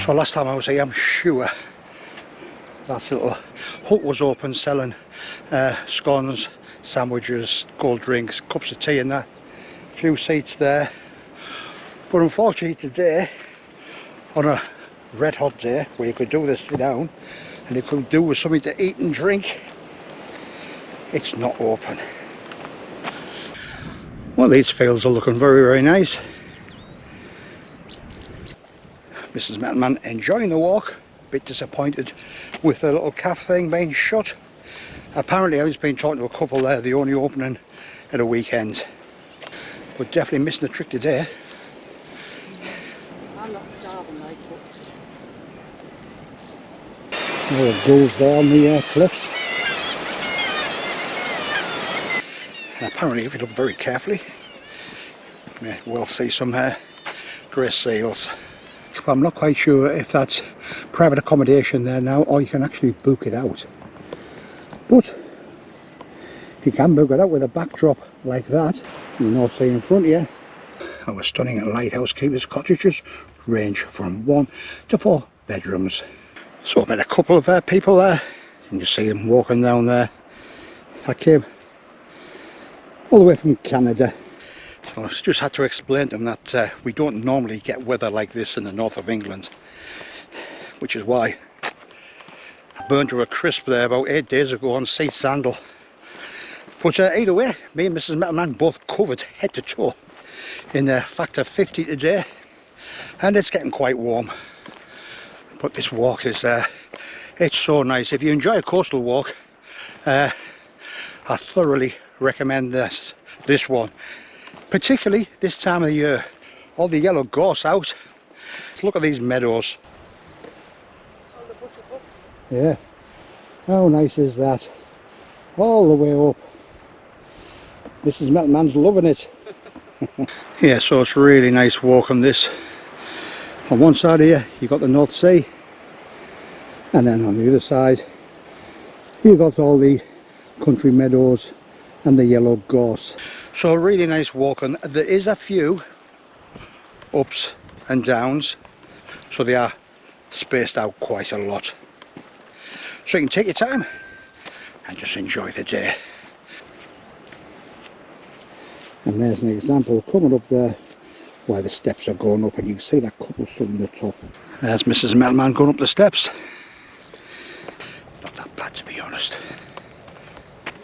So last time I was here, I'm sure that little hut was open selling scones, sandwiches, cold drinks, cups of tea and that. A few seats there. But unfortunately today, on a red hot day where you could do this sit down and you could do with something to eat and drink, it's not open. Well, these fields are looking very, very nice. Mrs. METALMAN enjoying the walk, a bit disappointed with the little cafe thing being shut. Apparently I was been talking to a couple there, the only opening at a weekend. But definitely missing the trick today. I'm not starving like that. There are gulls there on the cliffs. And apparently if you look very carefully, you may well see some grey seals. But I'm not quite sure if that's private accommodation there now or you can actually book it out. But if you can book it out with a backdrop like that, you North Sea in front of you. Our stunning lighthouse keepers' cottages range from 1 to 4 bedrooms. So I met a couple of people there, and you see them walking down there. I came all the way from Canada. So I just had to explain to them that we don't normally get weather like this in the north of England, which is why I burned to a crisp there about 8 days ago on sea sandal. But either way, me and Mrs. METALMAN both covered head to toe in a factor 50 today, and it's getting quite warm. But this walk is it's so nice. If you enjoy a coastal walk, I thoroughly recommend this one, particularly this time of the year. All the yellow gorse out. Let's look at these meadows. All the buttercups. Yeah, how nice is that? All the way up. Mrs. METALMAN's loving it. Yeah, so it's really nice walking this. On one side here you got the North Sea, and then on the other side you got all the country meadows and the yellow gorse. So really nice walking. There is a few ups and downs, so they are spaced out quite a lot. So you can take your time and just enjoy the day. And there's an example coming up there where the steps are going up, and you can see that couple stood on the top. There's Mrs. METALMAN going up the steps. Not that bad, to be honest.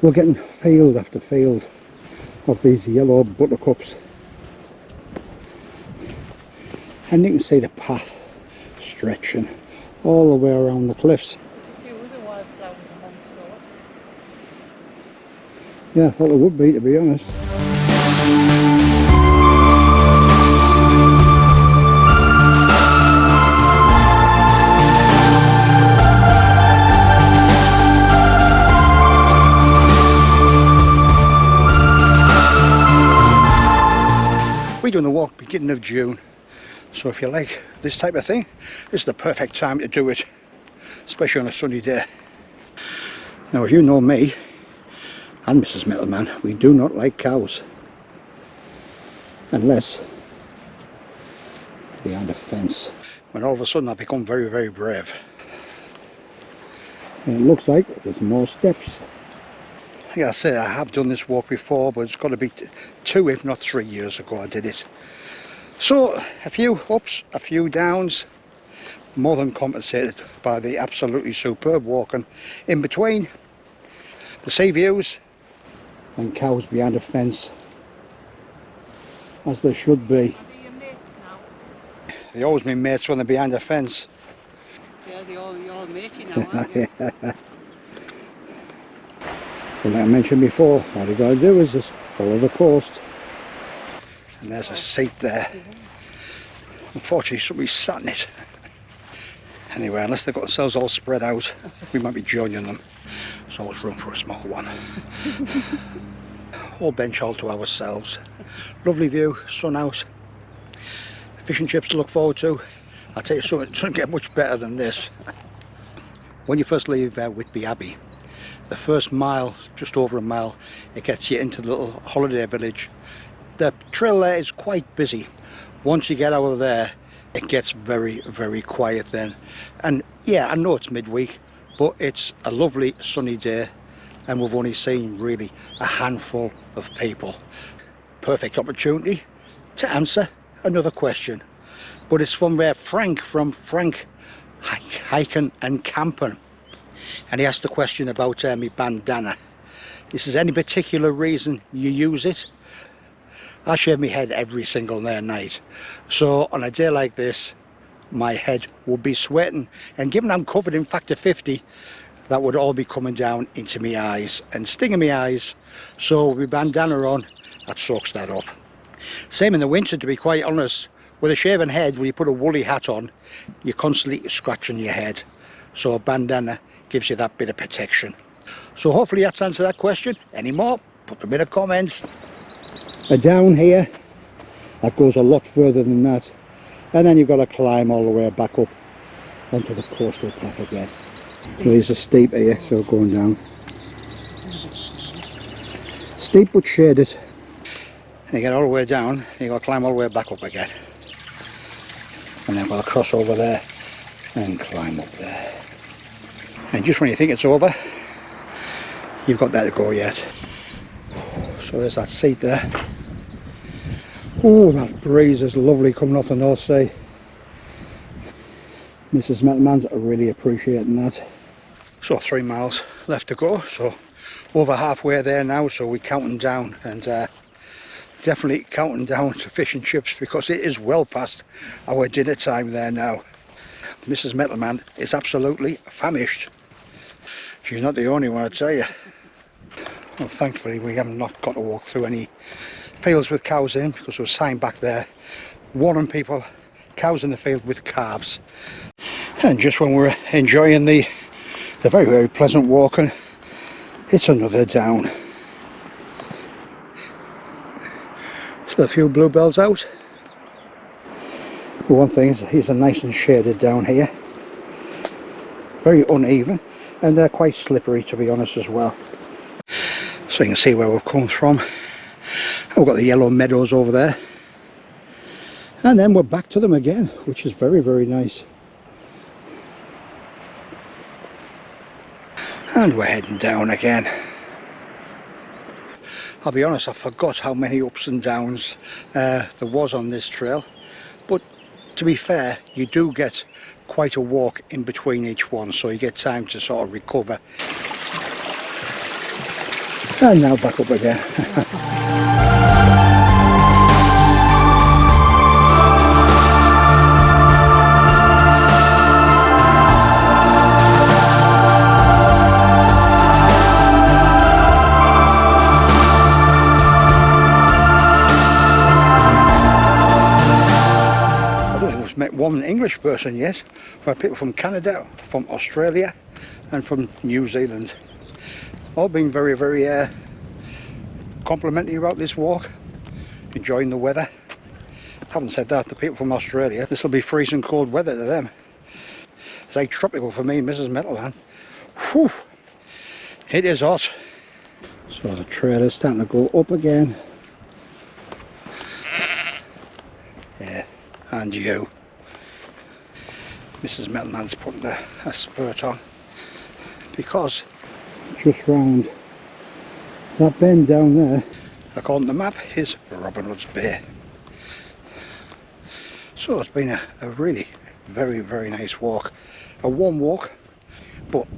We're getting field after field of these yellow buttercups, and you can see the path stretching all the way around the cliffs. There's a few other wildflowers amongst those. Yeah, I thought there would be, to be honest. We're doing the walk beginning of June, so if you like this type of thing, this is the perfect time to do it, especially on a sunny day. Now, if you know me and Mrs. METALMAN, we do not like cows unless behind a fence, when all of a sudden I become very, very brave. And it looks like there's more steps. Like I say, I have done this walk before, but it's got to be 2 if not 3 years ago I did it. So a few ups, a few downs, more than compensated by the absolutely superb walking in between. The sea views and cows behind a fence, as they should be. Are they your mates now? They always been mates when they're behind a fence. Yeah, you're all matey now, aren't you? But like I mentioned before, all you got to do is just follow the coast. And there's a seat there. Unfortunately somebody's sat in it. Anyway, unless they've got themselves all spread out, we might be joining them. There's always room for a small one. Whole bench all to ourselves. Lovely view, sun out. Fish and chips to look forward to. I'll tell you something, it doesn't get much better than this. When you first leave Whitby Abbey, the first mile, just over a mile, it gets you into the little holiday village. The trail there is quite busy. Once you get out of there, it gets very, very quiet then. And yeah, I know it's midweek, but it's a lovely sunny day, and we've only seen really a handful of people. Perfect opportunity to answer another question, but it's from Frank Hiking and Camping, and he asked the question about my bandana. He says, any particular reason you use it? I shave my head every single night, so on a day like this my head would be sweating, and given I'm covered in factor 50, that would all be coming down into my eyes and stinging my eyes. So with bandana on, that soaks that up. Same in the winter, to be quite honest. With a shaven head, when you put a woolly hat on, you're constantly scratching your head, so a bandana gives you that bit of protection. So hopefully that's answered that question. Any more, put them in the comments. Down here, that goes a lot further than that, and then you've got to climb all the way back up onto the coastal path again. Well, there's a steep here, so going down. Steep but shaded. And you get all the way down, and you've got to climb all the way back up again. And then we'll cross over there and climb up there. And just when you think it's over, you've got that to go yet. So there's that seat there. Oh, that breeze is lovely coming off the North Sea. Mrs. Metalman's really appreciating that. So 3 miles left to go, so over halfway there now, so we're counting down, and definitely counting down to fish and chips, because it is well past our dinner time there now. Mrs. Metalman is absolutely famished. She's not the only one, I'd tell you. Well, thankfully we have not got to walk through any fields with cows in, because there was a sign back there warning people, cows in the field with calves. And just when we're enjoying the very, very pleasant walking, it's another down. So a few bluebells out. But one thing is, these are nice and shaded down here. Very uneven, and they're quite slippery, to be honest, as well. So you can see where we've come from. We've got the yellow meadows over there, and then we're back to them again, which is very, very nice. And we're heading down again. I'll be honest, I forgot how many ups and downs there was on this trail, but to be fair, you do get quite a walk in between each one, so you get time to sort of recover. And now back up again. Met one English person yet. We've had people from Canada, from Australia, and from New Zealand. All being very, very complimentary about this walk, enjoying the weather. Having said that, the people from Australia, this will be freezing cold weather to them. It's like tropical for me, Mrs. Metalman. Whew, it is hot. So the trail is starting to go up again. Yeah, and you. Mrs. Metalman's putting a spurt on, because just round that bend down there, according to the map, is Robin Hood's Bay. So it's been a really very, very nice walk. A warm walk, but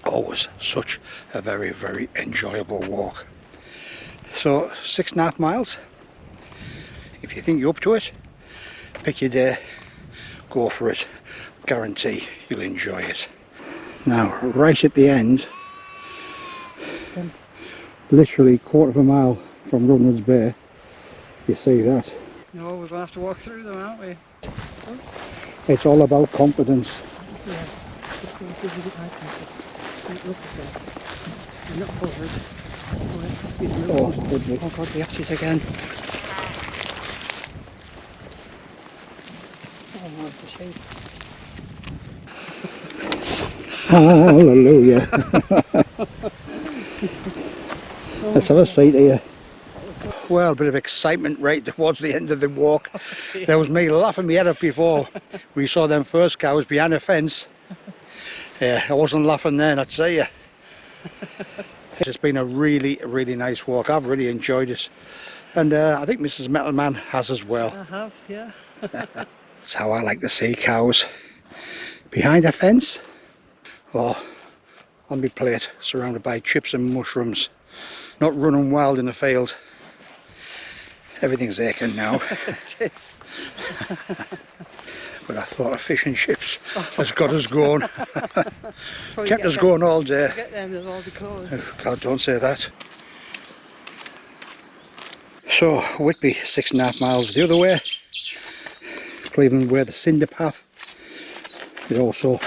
always such a very, very enjoyable walk. So 6.5 miles. If you think you're up to it, pick your day, go for it. Guarantee you'll enjoy it. Now, right at the end, literally 1/4 mile from Robin Hood's Bay, you see that. No, we're going to have to walk through them, aren't we? It's all about confidence. Yeah. Just going to give you the eye contact. Look at that. You're not covered. Oh God, the ashes again. Oh, no, it's a shame. Hallelujah. Let's have a seat here. Well, a bit of excitement right towards the end of the walk. There was me laughing my head up before we saw them first cows behind the fence. Yeah, I wasn't laughing then, I'd say you. It's been a really, really nice walk. I've really enjoyed it. And I think Mrs. Metalman has as well. I have, yeah. That's how I like to see cows. Behind a fence or on my plate, surrounded by chips and mushrooms. Not running wild in the field. Everything's aching now. It is. But I thought of fish and chips has got us going. Kept us going all day. Get them, they'll all be closed. Oh, God, don't say that. So, Whitby, 6.5 miles the other way. Cleveland way, the cinder path. It also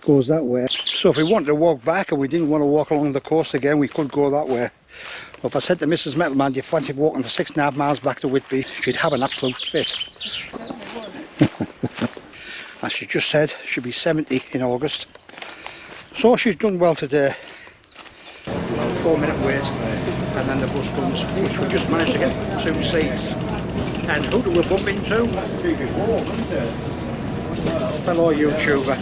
goes that way. So if we wanted to walk back and we didn't want to walk along the coast again, we could go that way. But if I said to Mrs. Metalman, you fancy walking for 6.5 miles back to Whitby, she'd have an absolute fit. As she just said, she'll be 70 in August. So she's done well today. 4-minute wait, and then the bus comes, which we just managed to get 2 seats. And who do we bump into? Fellow YouTuber.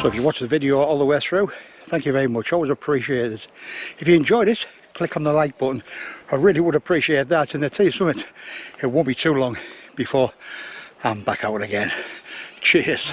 So if you watch the video all the way through, thank you very much, always appreciate it. If you enjoyed it, click on the like button. I really would appreciate that, and I'll tell you something, it won't be too long before I'm back out again. Cheers.